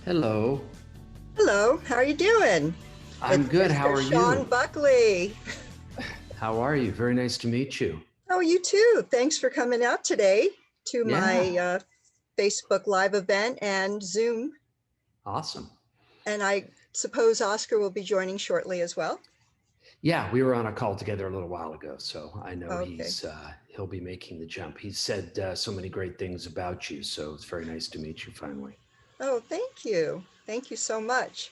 Hello. Hello, how are you doing? I'm It's good. How Mr. are Sean you? Buckley. How are you? Very nice to meet you. Oh, you too. Thanks for coming out today to my Yeah. Facebook Live event and Zoom. Awesome. And I suppose Oscar will be joining shortly as well. Yeah, we were on a call together a little while ago, so I know Okay. he'll be making the jump. He said so many great things about you, so it's very nice to meet you finally. Oh, thank you. Thank you so much.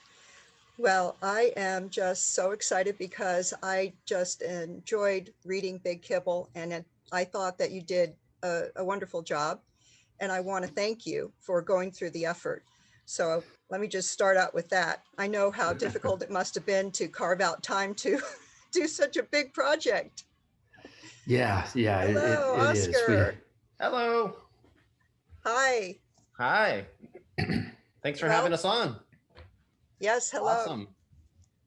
Well, I am just so excited because I just enjoyed reading Big Kibble, and I thought that you did a wonderful job. And I want to thank you for going through the effort. So let me just start out with that. I know how difficult it must have been to carve out time to do such a big project. Yeah, yeah, Hello, it is. We Oscar. Hello. Hi. Hi. Thanks for having Well, us on. yes, hello. Awesome.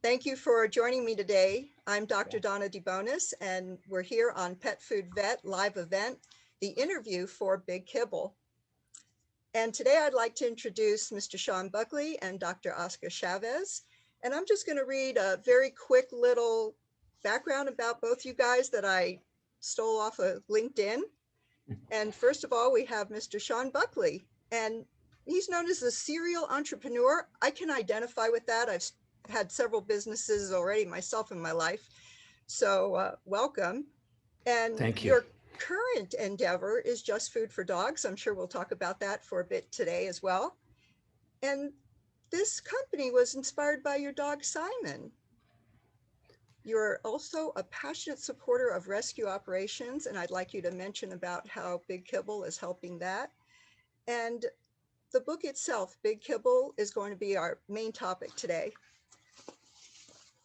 Thank you for joining me today. I'm Dr. Donna DeBonis, and we're here on Pet Food Vet live event, the interview for Big Kibble. And today I'd like to introduce Mr. Sean Buckley and Dr. Oscar Chavez. And I'm just going to read a very quick little background about both you guys that I stole off of LinkedIn. And first of all, we have Mr. Sean Buckley, and he's known as a serial entrepreneur. I can identify with that. I've had several businesses already myself in my life. So welcome. And thank you. your current endeavor is Just Food for Dogs. I'm sure we'll talk about that for a bit today as well. And this company was inspired by your dog, Simon. You're also a passionate supporter of rescue operations, and I'd like you to mention about how Big Kibble is helping that. And the book itself, Big Kibble, is going to be our main topic today.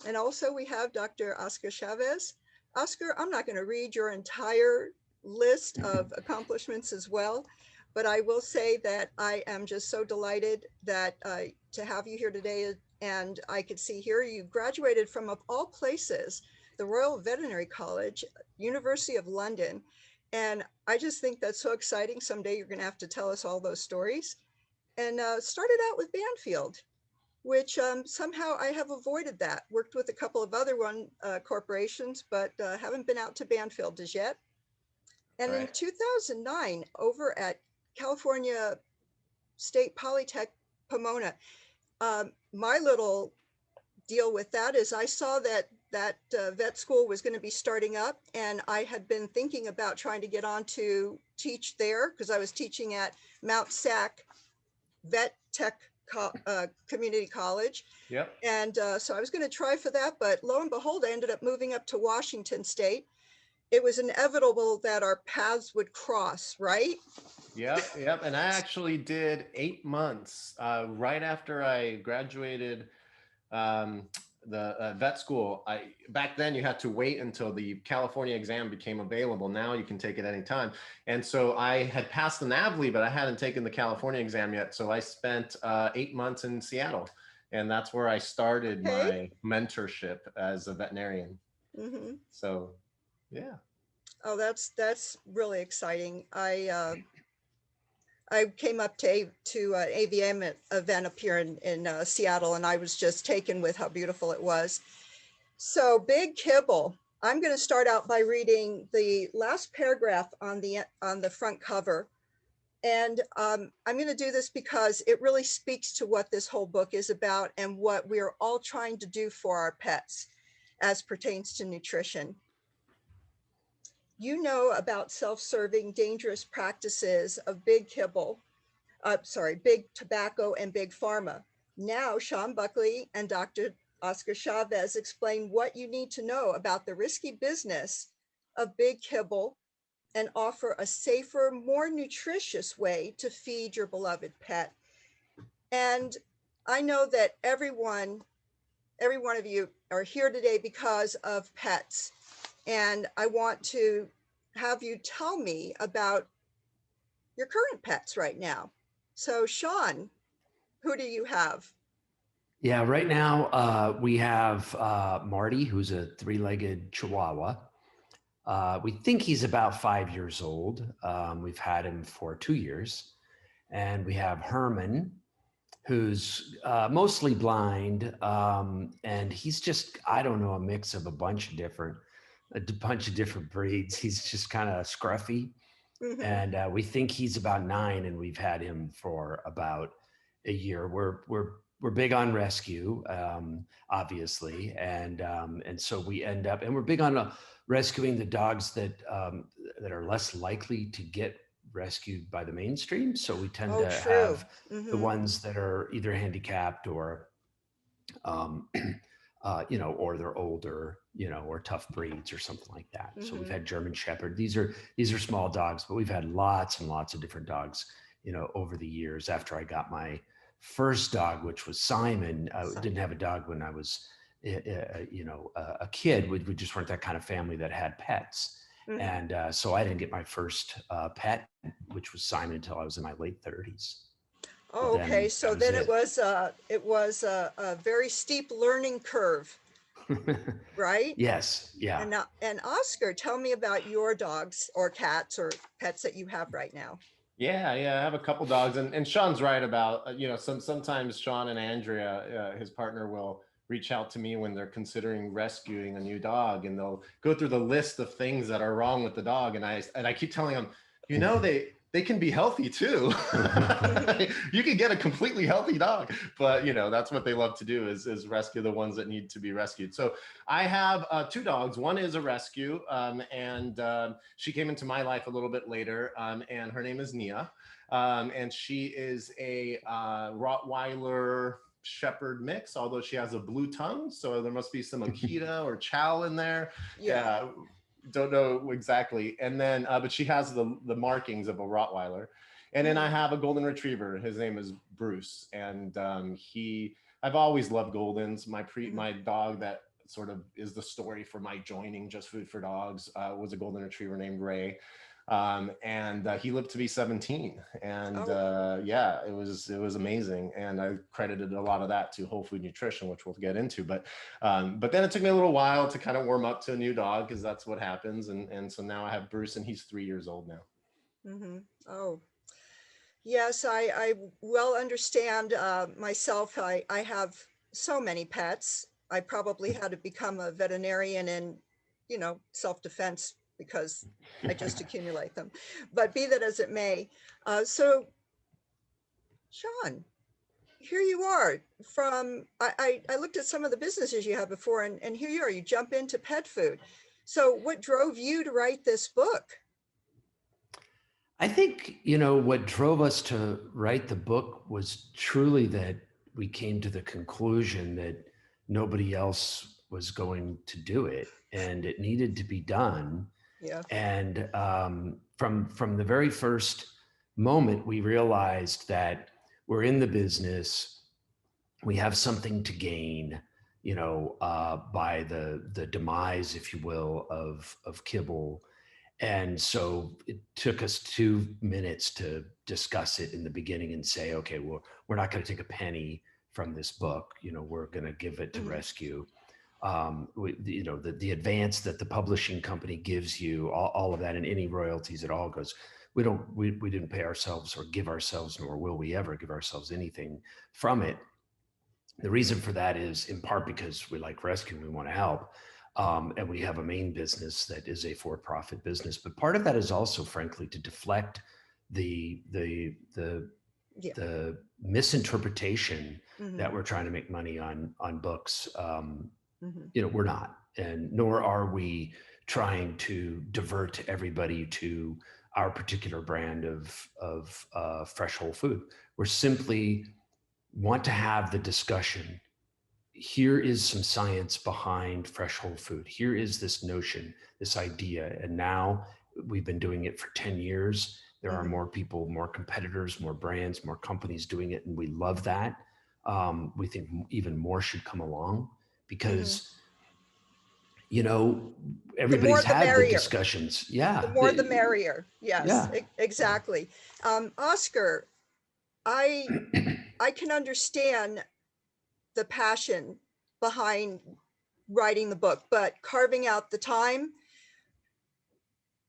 And also we have Dr. Oscar Chavez. Oscar, I'm not going to read your entire list of accomplishments as well, but I will say that I am just so delighted that to have you here today. And I could see here you graduated from, of all places, the Royal Veterinary College, University of London. And I just think that's so exciting. Someday you're going to have to tell us all those stories. And started out with Banfield, which somehow I have avoided that. Worked with a couple of other corporations, but haven't been out to Banfield as yet. And in Right. 2009, over at California State Polytech Pomona, my little deal with that is I saw that vet school was going to be starting up, and I had been thinking about trying to get on to teach there because I was teaching at Mount Sac Vet Tech Community College. Yep. And so I was going to try for that, but lo and behold, I ended up moving up to Washington State. It was inevitable that our paths would cross, right? Yep. And I actually did 8 months right after I graduated the vet school. Back then you had to wait until the California exam became available. Now you can take it anytime. And so I had passed the NAVLE, but I hadn't taken the California exam yet. So I spent 8 months in Seattle, and that's where I started my mentorship as a veterinarian. Mm-hmm. So, yeah. Oh, that's really exciting. I came up to an AVM event up here in Seattle, and I was just taken with how beautiful it was. So Big Kibble. I'm going to start out by reading the last paragraph on the front cover. And I'm going to do this because it really speaks to what this whole book is about and what we're all trying to do for our pets as pertains to nutrition. You know about self-serving, dangerous practices of Big Kibble, Big Tobacco and Big Pharma. Now, Sean Buckley and Dr. Oscar Chavez explain what you need to know about the risky business of Big Kibble and offer a safer, more nutritious way to feed your beloved pet. And I know that every one of you are here today because of pets. And I want to have you tell me about your current pets right now. So Sean, who do you have? Yeah, right now we have Marty, who's a three-legged Chihuahua. We think he's about 5 years old. We've had him for 2 years. And we have Herman, who's mostly blind, and he's just, I don't know, a mix of a bunch of different breeds. He's just kind of scruffy, Mhm. and we think he's about 9, and we've had him for about a year. We're big on rescue, obviously, and so we end up, and we're big on rescuing the dogs that are less likely to get rescued by the mainstream. So we tend Oh, to true. have the Mhm. ones that are either handicapped or um, or they're older, or tough breeds or something like that. So we've Mhm. had German Shepherd. These are small dogs, but we've had lots and lots of different dogs, over the years. After I got my first dog, which was Simon, I didn't have a dog when I was, a kid. We just weren't that kind of family that had pets. Mhm. And so I didn't get my first pet, which was Simon, until I was in my late 30s. But Oh, okay. then that So was then it. it was a very steep learning curve, right? Yes. Yeah. And Oscar, tell me about your dogs or cats or pets that you have right now. Yeah, I have a couple dogs, and Sean's right about sometimes Sean and Andrea, his partner, will reach out to me when they're considering rescuing a new dog, and they'll go through the list of things that are wrong with the dog, and I keep telling them, they can be healthy too. Mhm. You can get a completely healthy dog, but that's what they love to do is rescue the ones that need to be rescued. So I have 2 dogs. One is a rescue, and she came into my life a little bit later, and her name is Nia, and she is a Rottweiler Shepherd mix, although she has a blue tongue, so there must be some Akita or Chow in there. Yeah. Don't know exactly. And then, but she has the markings of a Rottweiler. And then I Mhm. have a golden retriever. His name is Bruce, and I've always loved Goldens. Mhm. My dog that sort of is the story for my joining Just Food for Dogs was a golden retriever named Ray, and he lived to be 17. And Oh, yeah, it was amazing, and I credited a lot of that to Whole Food Nutrition, which we'll get into. But then it took me a little while to kind of warm up to a new dog, because that's what happens. And so now I have Bruce, and he's 3 years old now. mhm. Oh, yes, I well understand myself. I have so many pets. I probably had to become a veterinarian in, self-defense because I just accumulate them. But be that as it may, so Sean, here you are I looked at some of the businesses you have before, and here you are, you jump into pet food. So what drove you to write this book? I think, what drove us to write the book was truly that we came to the conclusion that nobody else was going to do it, and it needed to be done. Yeah. And from the very first moment, we realized that we're in the business. We have something to gain, by the demise, if you will, of Kibble. And so it took us 2 minutes to discuss it in the beginning and say, okay, well, we're not going to take a penny from this book. We're going to give it to Mhm. rescue. The advance that the publishing company gives you, all of that, and any royalties, it all goes. We didn't pay ourselves or give ourselves, nor will we ever give ourselves anything from it. The reason for that is in part because we like rescue, we want to help, and we have a main business that is a for-profit business. But part of that is also, frankly, to deflect the the the Yeah. the misinterpretation Mhm. that we're trying to make money on books. Mhm. We're not, and nor are we trying to divert everybody to our particular brand of fresh whole food. We're simply want to have the discussion. Here is some science behind fresh whole food. Here is this notion, this idea. And now we've been doing it for 10 years. There are Mhm. more people, more competitors, more brands, more companies doing it. And we love that. We think even more should come along Mhm. because, The more everybody's the had the merrier. discussions. The Yeah. more the merrier. Yes, Yeah. exactly. Oscar, I I can understand the passion behind writing the book, but carving out the time,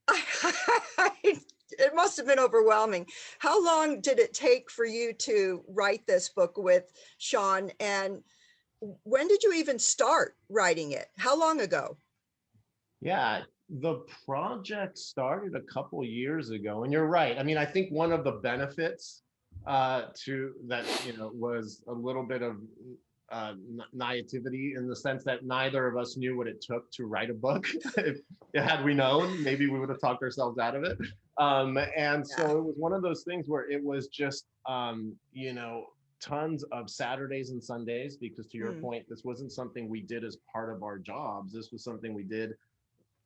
I, It must have been overwhelming. How long did it take for you to write this book with Sean? And when did you even start writing it? How long ago? Yeah, the project started a couple years ago, and you're right. I mean, I think one of the benefits to that, was a little bit of naivety in the sense that neither of us knew what it took to write a book. If had we known, maybe we would have talked ourselves out of it. And so it was one of those things where it was just, tons of Saturdays and Sundays, because to your point, this wasn't something we did as part of our jobs. This was something we did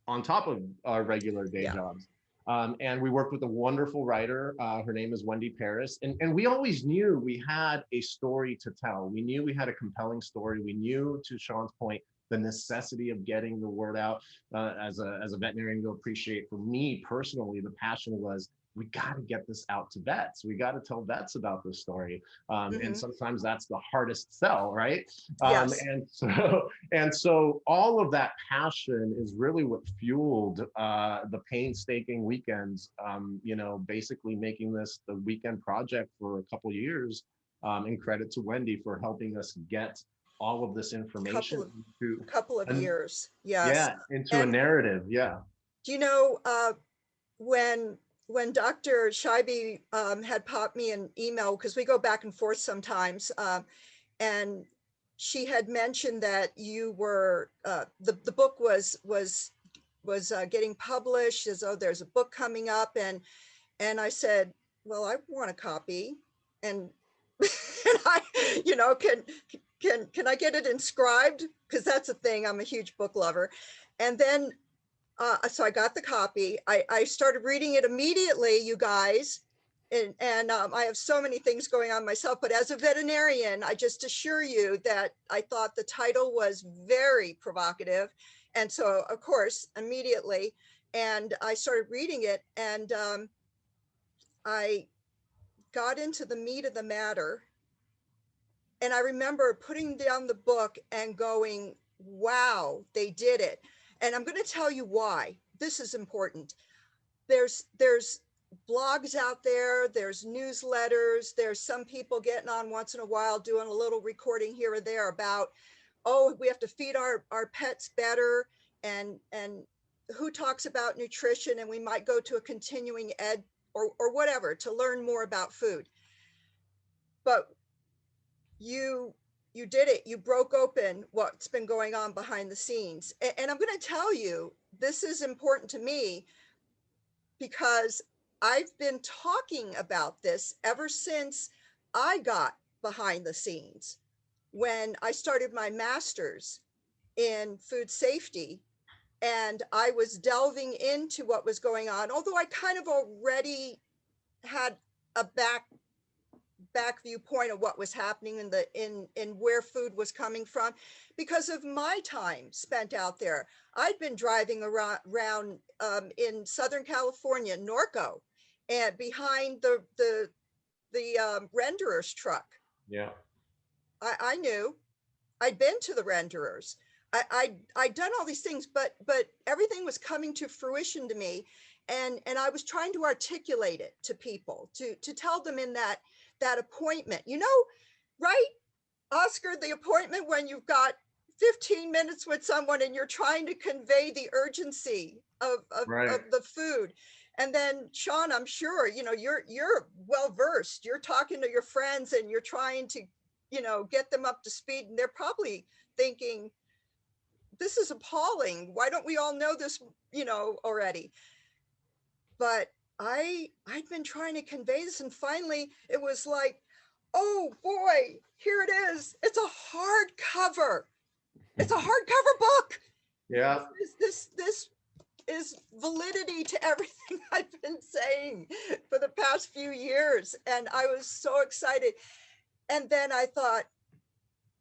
on top of our regular day jobs. And we worked with a wonderful writer. Her name is Wendy Paris. And we always knew we had a story to tell. We knew we had a compelling story. We knew, to Sean's point, the necessity of getting the word out. As a veterinarian, you'll appreciate, for me personally, the passion was, we got to get this out to vets. We got to tell vets about this story. And sometimes that's the hardest sell, right? Yes. And so all of that passion is really what fueled the painstaking weekends, basically making this the weekend project for a couple of years. And credit to Wendy for helping us get all of this information into a couple of years. Yes. Yeah, into a narrative. Yeah. Do you know, when Dr. Scheibe had popped me an email, because we go back and forth sometimes, and she had mentioned that you were, the book was getting published, as though there's a book coming up, and I said, well, I want a copy, and and I, can I get it inscribed? Because that's a thing. I'm a huge book lover. And then so I got the copy. I started reading it immediately, you guys. And I have so many things going on myself, but as a veterinarian, I just assure you that I thought the title was very provocative. And so, of course, immediately, and I started reading it, and I got into the meat of the matter. And I remember putting down the book and going, wow, they did it. And I'm going to tell you why this is important. There's blogs out there, there's newsletters, there's some people getting on once in a while doing a little recording here or there about, oh, we have to feed our pets better, and who talks about nutrition, and we might go to a continuing ed or whatever to learn more about food. But you did it. You broke open what's been going on behind the scenes. And I'm going to tell you, this is important to me because I've been talking about this ever since I got behind the scenes. When I started my master's in food safety, and I was delving into what was going on, although I kind of already had a back viewpoint of what was happening in where food was coming from, because of my time spent out there. I'd been driving around in Southern California, Norco, and behind the renderer's truck. Yeah. I knew. I'd been to the renderers. I'd done all these things, but everything was coming to fruition to me, and I was trying to articulate it to people, to tell them in that appointment, right, Oscar, the appointment when you've got 15 minutes with someone and you're trying to convey the urgency of the food. And then Sean, I'm sure, you're well versed. You're talking to your friends and you're trying to, get them up to speed. And they're probably thinking, this is appalling. Why don't we all know this, already? But I'd been trying to convey this, and finally it was like, oh boy, here it is. It's a hardcover. It's a hardcover book. Yeah. This is validity to everything I've been saying for the past few years. And I was so excited. And then I thought,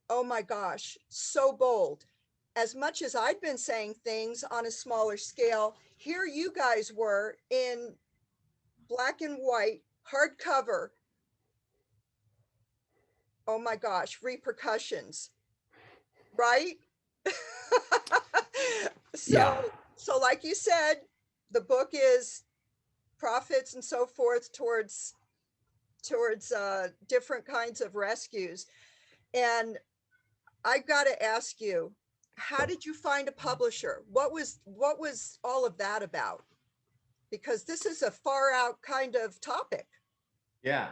oh my gosh, so bold. As much as I'd been saying things on a smaller scale, here you guys were in black and white, hardcover. Oh my gosh, repercussions, right? So like you said, the book is profits and so forth towards different kinds of rescues. And I've got to ask you, how did you find a publisher? What was all of that about? Because this is a far out kind of topic. Yeah.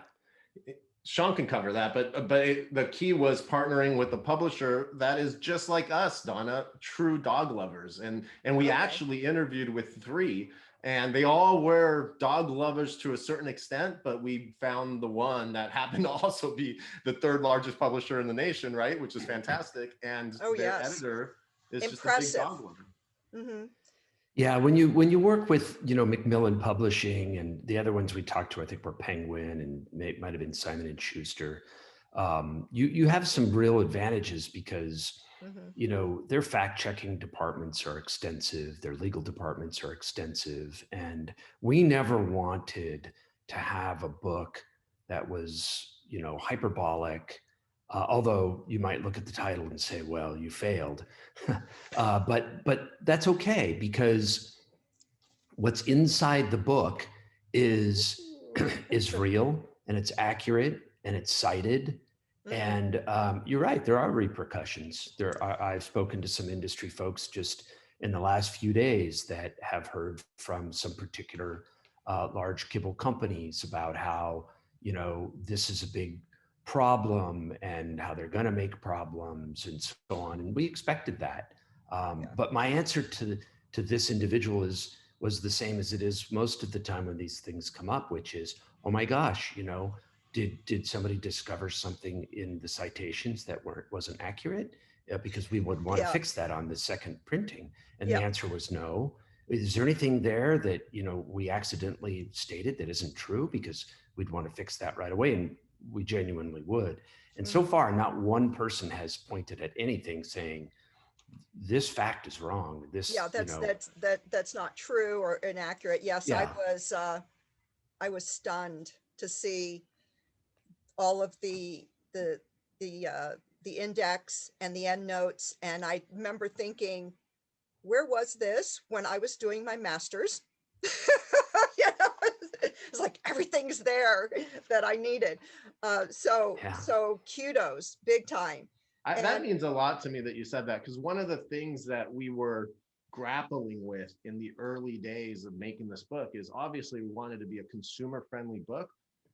Sean can cover that, but the key was partnering with a publisher that is just like us, Donna, true dog lovers, and we actually interviewed with 3, and they all were dog lovers to a certain extent, but we found the one that happened to also be the 3rd largest publisher in the nation, right? Which is fantastic, and their editor is impressive. just a big dog lover. Mm-hmm. Yeah, when you work with, you know, Macmillan Publishing, and the other ones we talked to, I think were Penguin and might have been Simon and Schuster. You have some real advantages because you know, their fact checking departments are extensive, their legal departments are extensive, and we never wanted to have a book that was, you know, hyperbolic. Although you might look at the title and say, well, you failed. But that's okay, because what's inside the book is is real, and it's accurate, and it's cited. And you're right, there are repercussions. I've spoken to some industry folks just in the last few days that have heard from some particular large kibble companies about how, you know, this is a big problem and how they're going to make problems and so on. And we expected that. But my answer to this individual was the same as it is most of the time when these things come up, which is, oh my gosh, you know, did somebody discover something in the citations that wasn't accurate? Because we would want to fix that on the second printing. And the answer was no. Is there anything there that, you know, we accidentally stated that isn't true? Because we'd want to fix that right away. And we genuinely would. And so far, not one person has pointed at anything saying this fact is wrong. This, that's not true or inaccurate. Yes, I was stunned to see all of the index and the end notes, and I remember thinking, where was this when I was doing my master's? You know, it's like everything's there that I needed. So kudos, big time. That means a lot to me that you said that, because one of the things that we were grappling with in the early days of making this book is, obviously we wanted to be a consumer friendly book,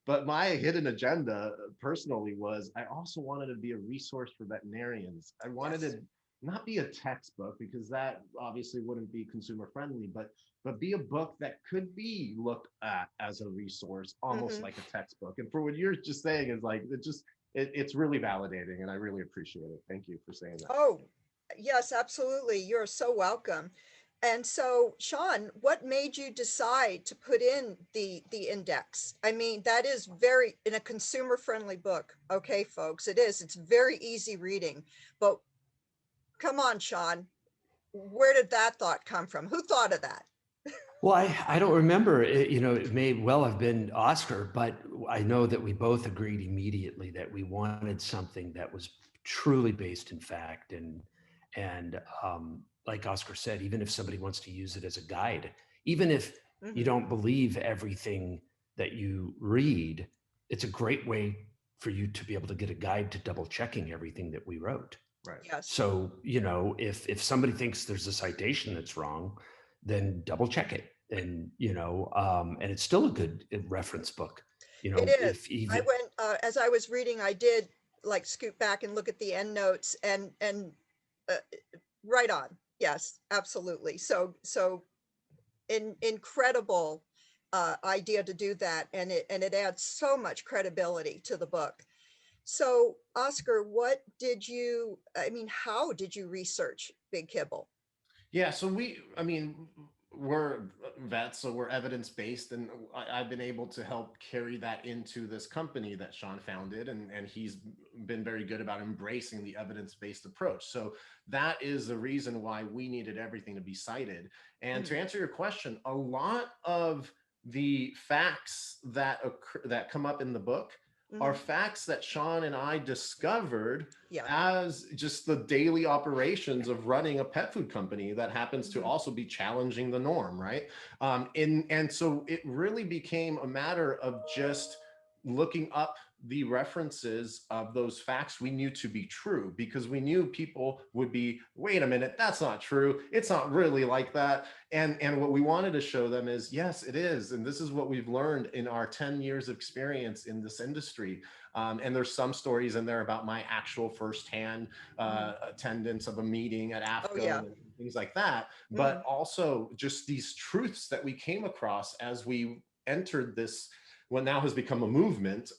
but my hidden agenda personally was I also wanted to be a resource for veterinarians. I wanted to not be a textbook, because that obviously wouldn't be consumer friendly, but be a book that could be looked at as a resource, almost like a textbook. And for what you're just saying is like, it's really validating, and I really appreciate it. Thank you for saying that. Oh, yes, absolutely. You're so welcome. And so, Sean, what made you decide to put in the index? I mean, that is very, in a consumer friendly book. Okay, folks, it is. It's very easy reading. But come on, Sean, where did that thought come from? Who thought of that? Well, I don't remember. You know, it may well have been Oscar, but I know that we both agreed immediately that we wanted something that was truly based in fact, and like Oscar said, even if somebody wants to use it as a guide, even if you don't believe everything that you read, it's a great way for you to be able to get a guide to double checking everything that we wrote. Right. Yes. So, you know, if somebody thinks there's a citation that's wrong, then double check it. And, you know, and it's still a good reference book. You know, it is. I went, as I was reading, I did like scoot back and look at the end notes, and right on. Yes, absolutely. So incredible idea to do that. And it adds so much credibility to the book. So Oscar, how did you research Big Kibble? Yeah, so we're vets, so we're evidence-based, and I've been able to help carry that into this company that Sean founded, and he's been very good about embracing the evidence-based approach. So that is the reason why we needed everything to be cited. And to answer your question, a lot of the facts that come up in the book are facts that Sean and I discovered Yeah. as just the daily operations of running a pet food company that happens to also be challenging the norm, right? And so it really became a matter of just looking up the references of those facts we knew to be true, because we knew people would be, wait a minute, that's not true. It's not really like that. And what we wanted to show them is, yes, it is. And this is what we've learned in our 10 years of experience in this industry. And there's some stories in there about my actual firsthand attendance of a meeting at AFCO Oh, yeah. and things like that. But also just these truths that we came across as we entered this, what now has become a movement,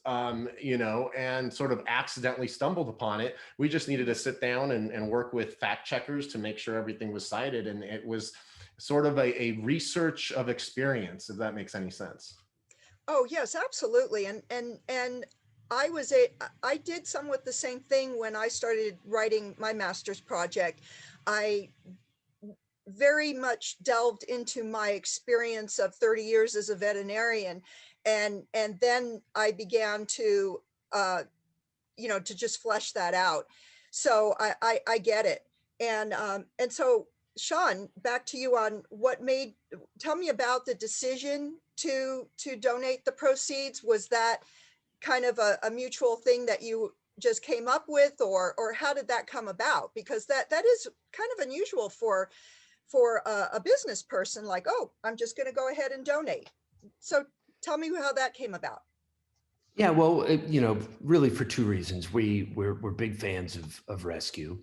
you know, and sort of accidentally stumbled upon it. We just needed to sit down and work with fact checkers to make sure everything was cited. And it was sort of a research of experience, if that makes any sense. Oh, yes, absolutely. And I did somewhat the same thing when I started writing my master's project. I very much delved into my experience of 30 years as a veterinarian, and then I began to you know, to just flesh that out. So I get it. And so Sean, back to you on tell me about the decision to donate the proceeds. Was that kind of a mutual thing that you just came up with, or how did that come about? Because that is kind of unusual for a business person, like, oh, I'm just going to go ahead and donate. So tell me how that came about. Yeah, well, you know, really for two reasons. We're big fans of rescue,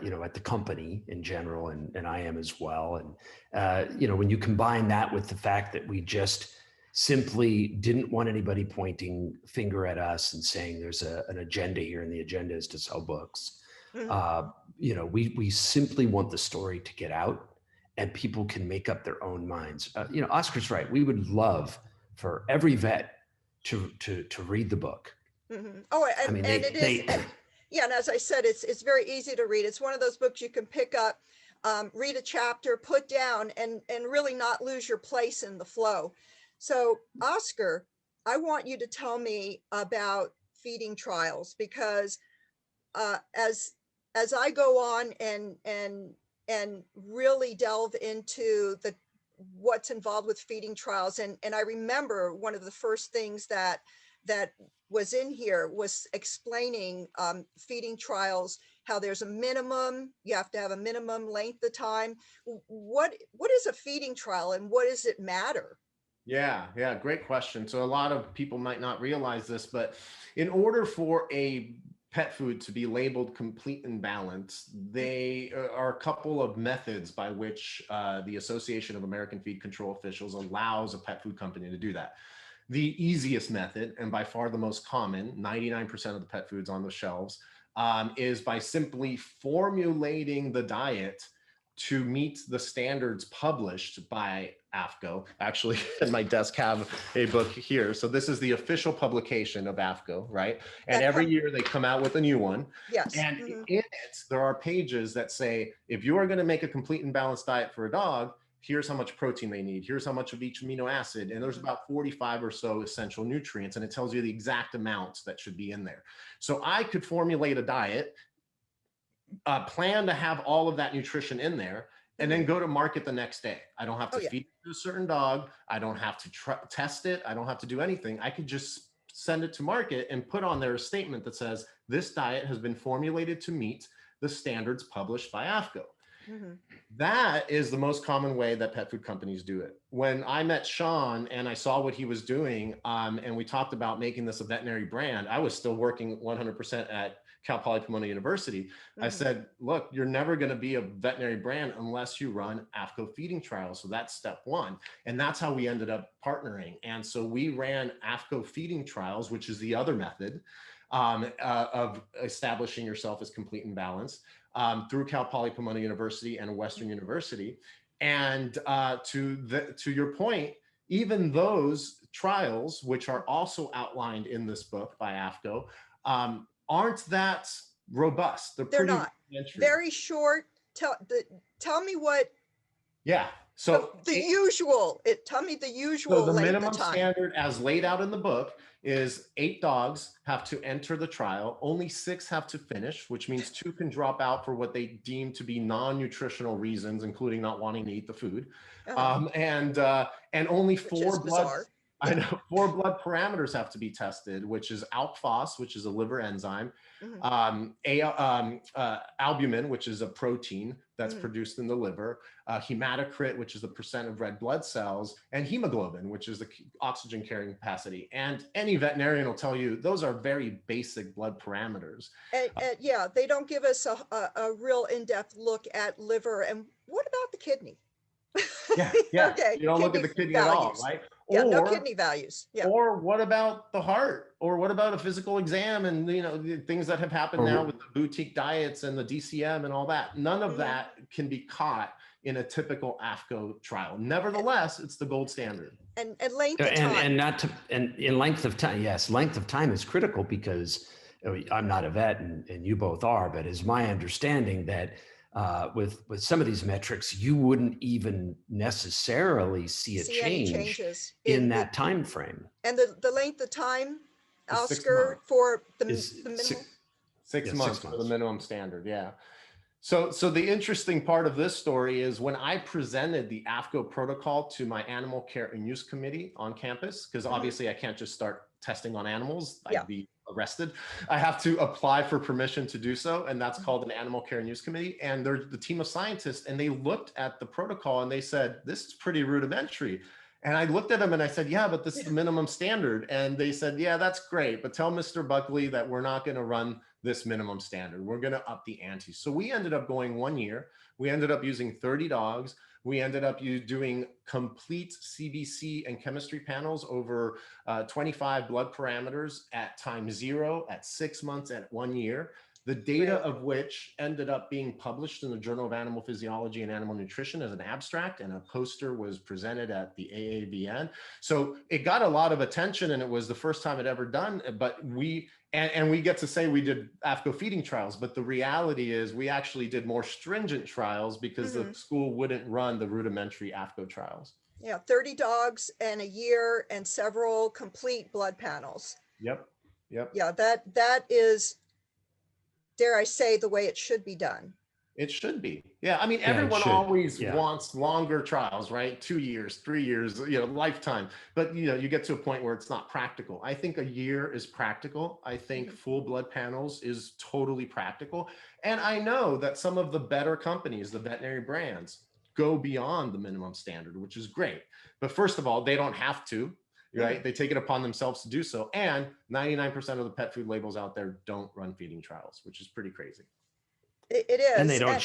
you know, at the company in general, and I am as well. And you know, when you combine that with the fact that we just simply didn't want anybody pointing finger at us and saying there's an agenda here, and the agenda is to sell books. You know, we simply want the story to get out, and people can make up their own minds. You know, Oscar's right. We would love for every vet to read the book. Oh, I mean, and it is, yeah. And as I said, it's very easy to read. It's one of those books you can pick up, read a chapter, put down, and really not lose your place in the flow. So, Oscar, I want you to tell me about feeding trials, because as I go on and really delve into what's involved with feeding trials, and I remember one of the first things that was in here was explaining feeding trials, how there's a minimum, you have to have a minimum length of time. What is a feeding trial, and what does it matter? Yeah, great question. So a lot of people might not realize this, but in order for a pet food to be labeled complete and balanced, they are a couple of methods by which the Association of American Feed Control Officials allows a pet food company to do that. The easiest method, and by far the most common, 99% of the pet foods on the shelves, is by simply formulating the diet to meet the standards published by AFCO. Actually, at my desk have a book here. So this is the official publication of AFCO, right? And every year they come out with a new one. Yes. And in it, there are pages that say, if you are going to make a complete and balanced diet for a dog, here's how much protein they need. Here's how much of each amino acid. And there's about 45 or so essential nutrients. And it tells you the exact amounts that should be in there. So I could formulate a diet, plan to have all of that nutrition in there, and then go to market the next day. I don't have to feed it to a certain dog. I don't have to test it. I don't have to do anything. I could just send it to market and put on there a statement that says, this diet has been formulated to meet the standards published by AFCO. That is the most common way that pet food companies do it. When I met Sean and I saw what he was doing, and we talked about making this a veterinary brand, I was still working 100% at Cal Poly Pomona University. I said, look, you're never going to be a veterinary brand unless you run AFCO feeding trials. So that's step one. And that's how we ended up partnering. And so we ran AFCO feeding trials, which is the other method of establishing yourself as complete and balanced, through Cal Poly Pomona University and Western University. And to your point, even those trials, which are also outlined in this book by AFCO, aren't that robust. They're not. Very short. Tell me what. Yeah. So the usual. Tell me the usual. So the length minimum of time. standard as laid out in the book is 8 dogs have to enter the trial. Only 6 have to finish, which means 2 can drop out for what they deem to be non-nutritional reasons, including not wanting to eat the food. And only which is 4 blood. bizarre. I know 4 blood parameters have to be tested, which is alk phos, which is a liver enzyme, albumin, which is a protein that's produced in the liver, hematocrit, which is the percent of red blood cells, and hemoglobin, which is the oxygen carrying capacity. And any veterinarian will tell you those are very basic blood parameters. And yeah, they don't give us a real in-depth look at liver. And what about the kidney? Yeah. Okay. You don't look at the kidney at all, right? Yeah, no kidney values. Yeah. Or what about the heart? Or what about a physical exam and the things that have happened now with the boutique diets and the DCM and all that? None of that can be caught in a typical AFCO trial. Nevertheless, it's the gold standard. And length of time. And in length of time, yes, length of time is critical because I'm not a vet and you both are, but it's my understanding that with some of these metrics, you wouldn't even necessarily see a change in that time frame. And the length of time, Oscar, for the minimum? 6 months for the minimum standard, yeah. So the interesting part of this story is when I presented the AFCO protocol to my animal care and use committee on campus, because obviously I can't just start testing on animals, I'd be arrested. I have to apply for permission to do so, and that's called an animal care and use committee. And they're the team of scientists, and they looked at the protocol and they said, this is pretty rudimentary. And I looked at them and I said, yeah, but this is the minimum standard. And they said, yeah, that's great, but tell Mr. Buckley that we're not going to run this minimum standard. We're going to up the ante. So we ended up going 1 year. We ended up using 30 dogs. We ended up doing complete CBC and chemistry panels over 25 blood parameters at time 0, at 6 months, at 1 year. The data of which ended up being published in the Journal of Animal Physiology and Animal Nutrition as an abstract, and a poster was presented at the AAVN. So it got a lot of attention, and it was the first time it ever done, but we get to say we did AFCO feeding trials, but the reality is we actually did more stringent trials because the school wouldn't run the rudimentary AFCO trials. Yeah, 30 dogs and a year and several complete blood panels. Yep. Yeah, that is, dare I say, the way it should be done. It should be. Yeah. I mean, everyone always wants longer trials, right? 2 years, 3 years, lifetime. But, you get to a point where it's not practical. I think a year is practical. I think full blood panels is totally practical. And I know that some of the better companies, the veterinary brands, go beyond the minimum standard, which is great. But first of all, they don't have to. Right? They take it upon themselves to do so. And 99% of the pet food labels out there don't run feeding trials, which is pretty crazy. It is. And they don't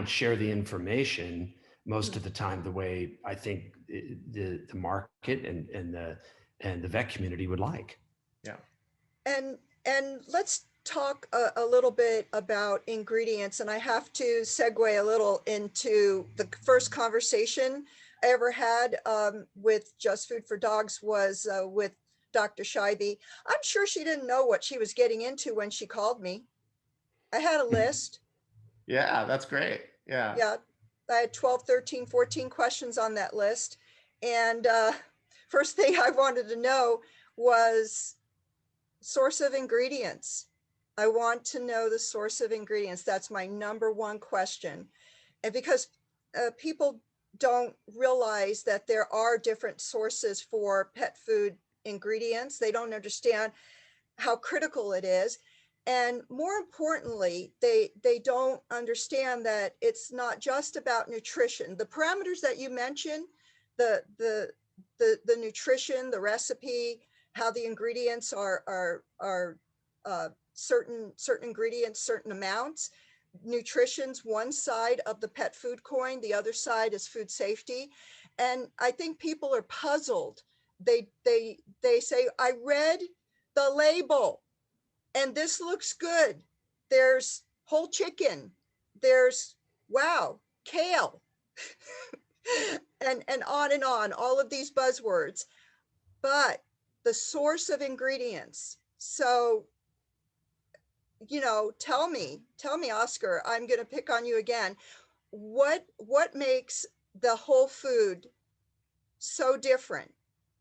share the information most of the time the way I think the market and the vet community would like. Yeah. And let's talk a little bit about ingredients. And I have to segue a little into the first conversation I ever had with Just Food for Dogs was with Dr. Chavez. I'm sure she didn't know what she was getting into when she called me. I had a list. Yeah, that's great. Yeah. Yeah. I had 12, 13, 14 questions on that list. And first thing I wanted to know was source of ingredients. I want to know the source of ingredients. That's my number one question. And because people don't realize that there are different sources for pet food ingredients. They don't understand how critical it is. And more importantly, they don't understand that it's not just about nutrition. The parameters that you mentioned, the nutrition, the recipe, how the ingredients are certain ingredients, certain amounts. Nutrition's one side of the pet food coin, the other side is food safety. And I think people are puzzled. They say, I read the label and this looks good. There's whole chicken, there's kale, and on, all of these buzzwords. But the source of ingredients. So tell me, Oscar, I'm going to pick on you again. What makes the whole food so different?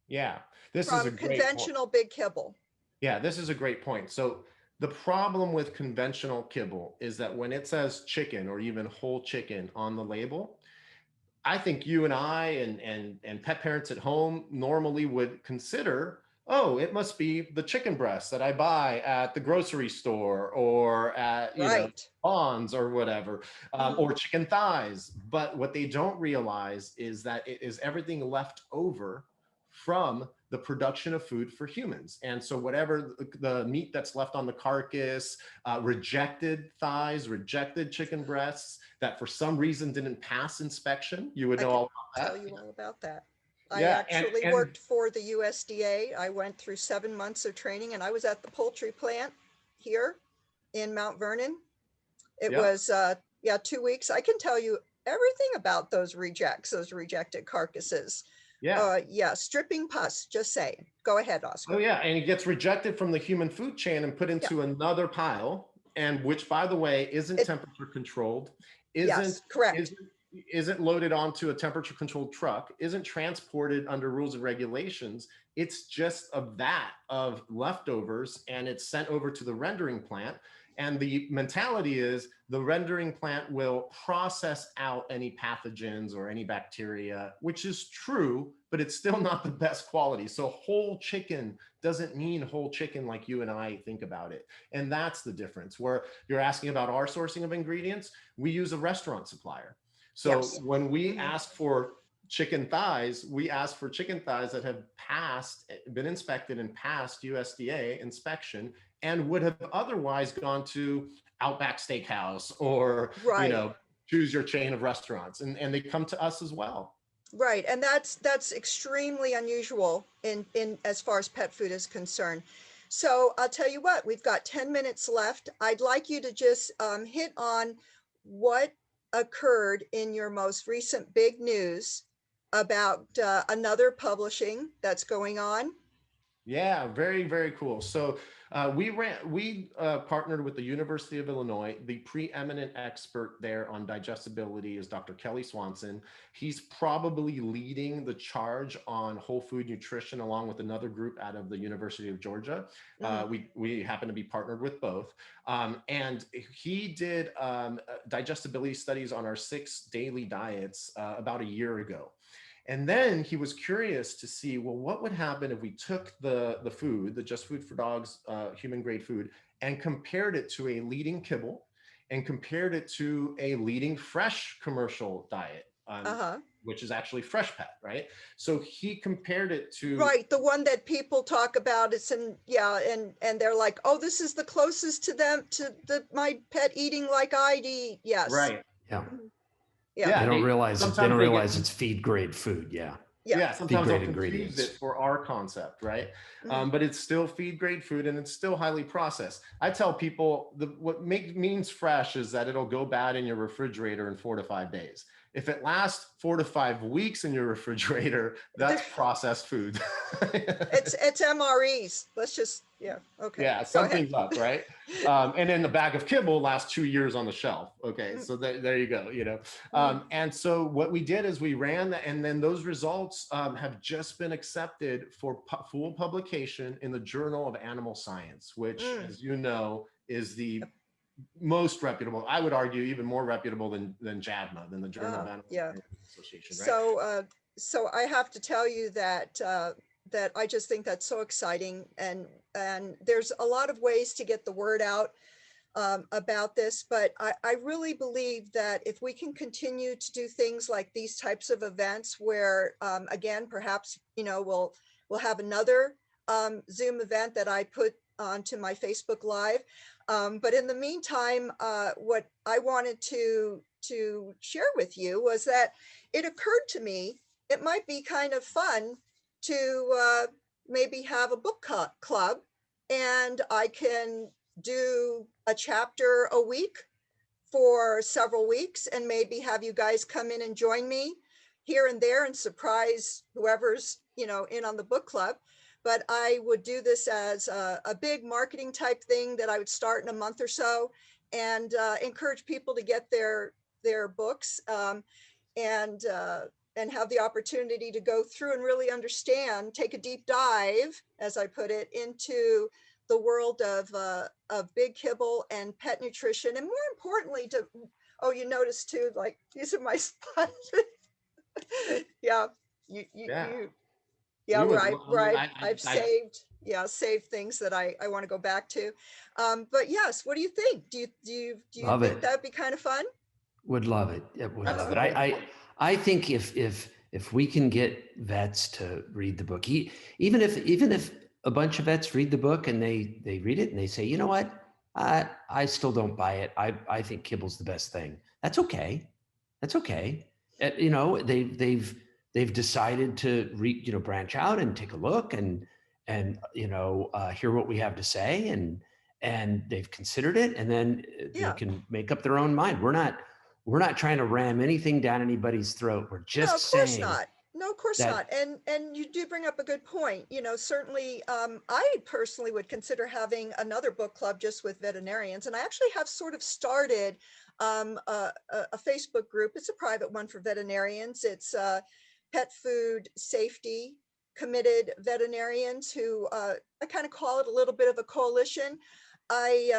Yeah, This is a From great point. conventional Big Kibble. Yeah, this is a great point. So the problem with conventional kibble is that when it says chicken or even whole chicken on the label, I think you and I and pet parents at home normally would consider, oh, it must be the chicken breast that I buy at the grocery store or at, Right. Bonds or whatever, or chicken thighs. But what they don't realize is that it is everything left over from the production of food for humans. And so whatever the meat that's left on the carcass, rejected thighs, rejected chicken breasts that for some reason didn't pass inspection, you would I know can all about tell that. you all about that. I Yeah, actually and worked for the USDA. I went through 7 months of training, and I was at the poultry plant here in Mount Vernon. It yeah, was, yeah, 2 weeks. I can tell you everything about those rejects, those rejected carcasses. yeah. Yeah, stripping pus, just saying. Go ahead, Oh Oscar. yeah, and it gets rejected from the human food chain and put Yeah, into another pile, and which, by the way, isn't it, temperature controlled, yes, isn't correct. isn't isn't loaded onto a temperature controlled truck, isn't transported under rules and regulations. It's just a vat of leftovers, and it's sent over to the rendering plant. And the mentality is the rendering plant will process out any pathogens or any bacteria, which is true, but it's still not the best quality. So whole chicken doesn't mean whole chicken like you and I think about it. And that's the difference. Where you're asking about our sourcing of ingredients, we use a restaurant supplier. So Yes. when we ask for chicken thighs, we ask for chicken thighs that have been inspected and passed USDA inspection, and would have otherwise gone to Outback Steakhouse or, Right. choose your chain of restaurants, and they come to us as well. Right, and that's extremely unusual in as far as pet food is concerned. So I'll tell you what, we've got 10 minutes left. I'd like you to just hit on what occurred in your most recent big news about another publishing that's going on. Yeah, very, very cool. So we partnered with the University of Illinois. The preeminent expert there on digestibility is Dr. Kelly Swanson. He's probably leading the charge on whole food nutrition along with another group out of the University of Georgia. We happen to be partnered with both. And he did digestibility studies on our 6 daily diets about a year ago. And then he was curious to see, well, what would happen if we took the food, the Just Food for Dogs human grade food, and compared it to a leading kibble and compared it to a leading fresh commercial diet, which is actually Fresh Pet, right? So he compared it to Right, the one that people talk about. It's in, yeah, and they're like, oh, this is the closest to them to my pet eating like I'd eat. Yes. right. Yeah. Yeah. Yeah, They don't realize it. They don't sometimes realize it's feed grade food. Yeah. Yeah. Yeah, sometimes they'll grade confuse ingredients. it for our concept, right? Mhm. But it's still feed grade food and it's still highly processed. I tell people what means fresh is that it'll go bad in your refrigerator in 4 to 5 days. If it lasts 4 to 5 weeks in your refrigerator, that's processed food. It's MREs. Let's just, yeah, okay. Yeah, Go ahead. something's up, right? And then the bag of kibble lasts 2 years on the shelf. Okay, so there you go. And so what we did is we ran that, and then those results have just been accepted for full publication in the Journal of Animal Science, which, as you know, is the most reputable. I would argue even more reputable than JADMA, than the Journal of Animal Science Association, right? So I have to tell you that that I just think that's so exciting, and there's a lot of ways to get the word out about this, but I really believe that if we can continue to do things like these types of events where again, perhaps we'll have another Zoom event that I put onto my Facebook Live. But in the meantime, what I wanted to share with you was that it occurred to me it might be kind of fun to maybe have a book club, and I can do a chapter a week for several weeks, and maybe have you guys come in and join me here and there and surprise whoever's in on the book club. But I would do this as a big marketing type thing that I would start in a month or so, and encourage people to get their books. And and have the opportunity to go through and really understand, take a deep dive, as I put it, into the world of Big Kibble and pet nutrition, and more importantly, to, oh, you notice too, like these are my sponges. Yeah, Yeah. yeah, We where would, I I mean, I've I saved, yeah, saved things that I want to go back to. But yes, what do you think? Do you Love think it. that'd be kind of fun? Would love it. Yeah, would that's love the it. whole I think if we can get vets to read the book, even if a bunch of vets read the book and they read it and they say, you know what, I still don't buy it. I think Kibble's the best thing. That's okay. That's okay. You know, they've decided to branch out and take a look and hear what we have to say, and they've considered it, and then they Yeah. can make up their own mind. We're not trying to ram anything down anybody's throat. We're No, just of course saying not. No, of course not. that And you do bring up a good point. You know, certainly, I personally would consider having another book club just with veterinarians. And I actually have sort of started a Facebook group. It's a private one for veterinarians. It's pet food safety committed veterinarians who I kind of call it a little bit of a coalition. I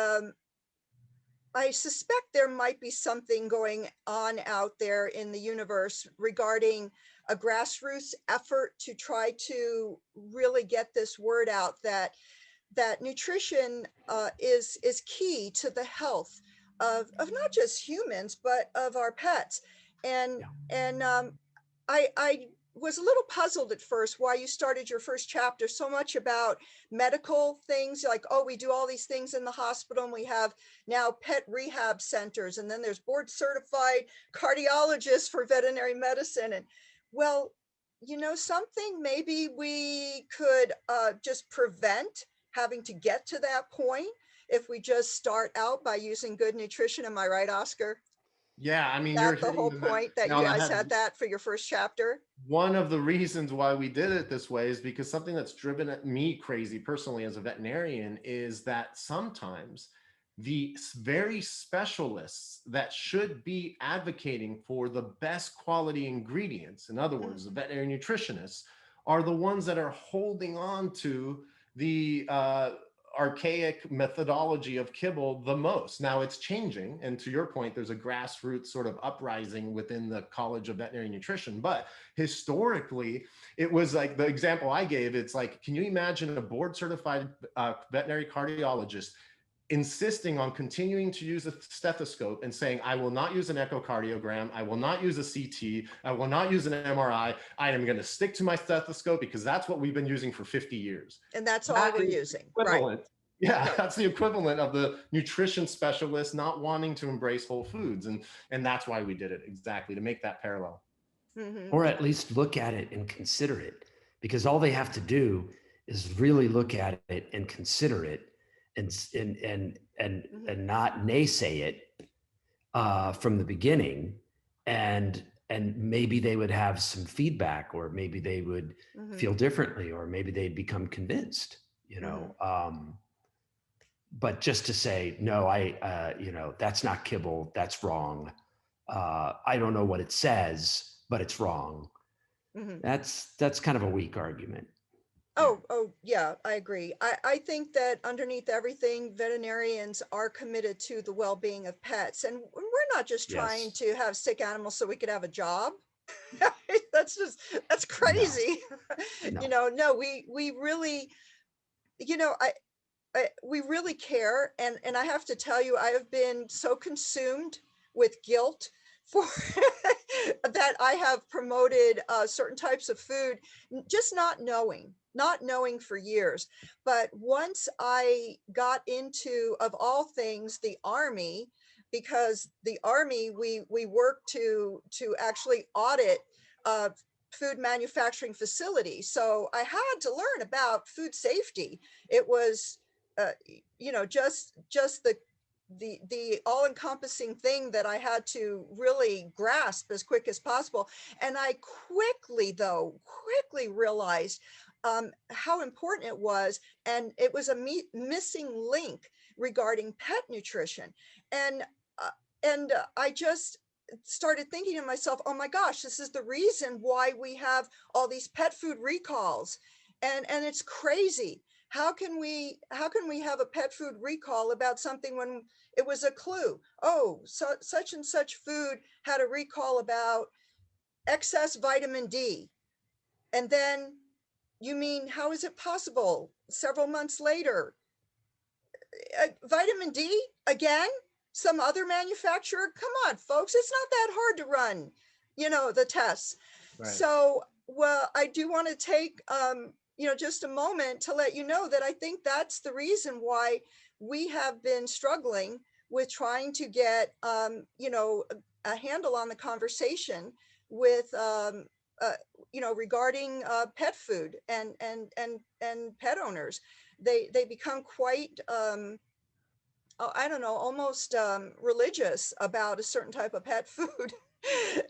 I suspect there might be something going on out there in the universe regarding a grassroots effort to try to really get this word out that nutrition is key to the health of not just humans but of our pets. And yeah. I was a little puzzled at first why you started your first chapter so much about medical things, like, oh, we do all these things in the hospital and we have now pet rehab centers, and then there's board certified cardiologists for veterinary medicine. And well, you know something, maybe we could just prevent having to get to that point if we just start out by using good nutrition. Am I right, Oscar? Yeah, I mean, you're That the hitting whole the point that nail you on the guys head. had that for your first chapter? One of the reasons why we did it this way is because something that's driven at me crazy personally as a veterinarian is that sometimes the very specialists that should be advocating for the best quality ingredients, in other words, the veterinary nutritionists, are the ones that are holding on to the archaic methodology of kibble the most. Now it's changing, and to your point, there's a grassroots sort of uprising within the College of Veterinary Nutrition, but historically it was like the example I gave. It's like, can you imagine a board certified veterinary cardiologist insisting on continuing to use a stethoscope and saying, I will not use an echocardiogram, I will not use a CT, I will not use an MRI, I am going to stick to my stethoscope because that's what we've been using for 50 years. And that's all That we're is using, right? equivalent. Yeah, Right. that's the equivalent of the nutrition specialist not wanting to embrace whole foods. And that's why we did it, exactly, to make that parallel. Mm-hmm. Or at least look at it and consider it, because all they have to do is really look at it and consider it, and not naysay it from the beginning, and maybe they would have some feedback, or maybe they would feel differently, or maybe they'd become convinced, but just to say, no, that's not kibble, that's wrong. I don't know what it says, but it's wrong. Mm-hmm. That's kind of a weak argument. Oh, yeah, I agree. I think that underneath everything, veterinarians are committed to the well-being of pets. And we're not just trying Yes. to have sick animals so we could have a job. That's No. crazy. No. No, we really, we really care. And I have to tell you, I have been so consumed with guilt for that I have promoted certain types of food, just not knowing for years. But once I got into, of all things, the Army, because the Army, we work to actually audit food manufacturing facilities. So I had to learn about food safety. It was just the all-encompassing thing that I had to really grasp as quick as possible. And I quickly realized how important it was. And it was a missing link regarding pet nutrition. And I just, started thinking to myself, oh my gosh, this is the reason why we have all these pet food recalls. And it's crazy. How can we have a pet food recall about something when it was a clue? Oh, so such and such food had a recall about excess vitamin D. And then you mean, how is it possible several months later? Vitamin D again? Some other manufacturer? Come on, folks, it's not that hard to run, the tests. Right. So, well, I do want to take, just a moment to let you know that I think that's the reason why we have been struggling with trying to get, a handle on the conversation with, regarding pet food and pet owners. They become quite, I don't know, almost religious about a certain type of pet food.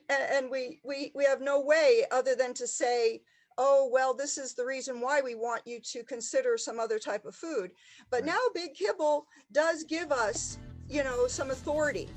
And we have no way other than to say, oh, well, this is the reason why we want you to consider some other type of food. But Right. now Big Kibble does give us, some authority.